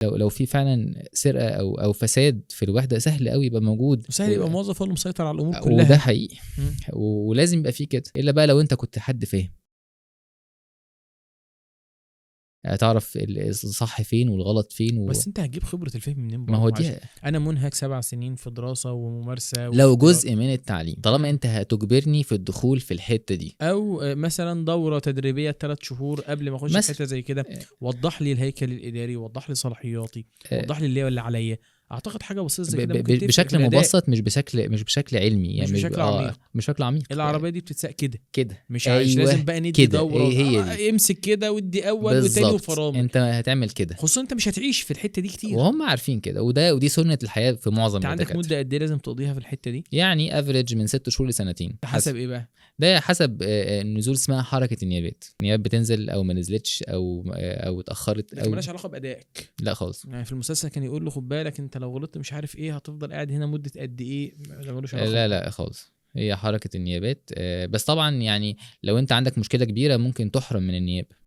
لو في فعلا سرقه او فساد في الوحده سهل قوي يبقى موجود، وسهل يبقى موظف هو اللي مسيطر على الامور كلها، وده حقيقي. ولازم يبقى فيه كده، الا بقى لو انت كنت حد فاهم تعرف الصح فين والغلط فين بس انت هتجيب خبره الفهم منين؟ ما هو دي انا منهك 7 سنين في دراسه وممارسه لو جزء من التعليم، طالما انت هتجبرني في الدخول في الحته دي، او مثلا دوره تدريبيه 3 شهور قبل ما اخش في حته زي كده، وضح لي الهيكل الاداري، وضح لي صلاحياتي، وضح لي اللي عليا. اعتقد حاجه بسيطه زي كده ممكن بشكل مبسط، مش بشكل علمي يعني، مش بشكل عميق. مش بشكل عميق. العربيه دي بتتساق كده مش أيوة عايش لازم بقى ندي كده. دوره هي دي. امسك كده ودي اول وتاني وفرامل. انت هتعمل كده، خصوصا انت مش هتعيش في الحته دي كتير، وهم عارفين كده، ودي سنه الحياه في معظم انت عندك مده قد ايه لازم تقضيها في الحته دي؟ يعني افريج من 6 شهور لسنتين، حسب ايه بقى؟ ده حسب النزول، اسمها حركه النيابات بتنزل او ما نزلتش او اتاخرت، لكن مالهاش علاقه بادائك. لا خالص. يعني في المسلسل كان يقول له خد بالك انت لو غلطت مش عارف ايه هتفضل قاعد هنا مده قد ايه، مالوش علاقه. لا خالص، هي حركه النيابات. بس طبعا يعني لو انت عندك مشكله كبيره ممكن تحرم من النيابه.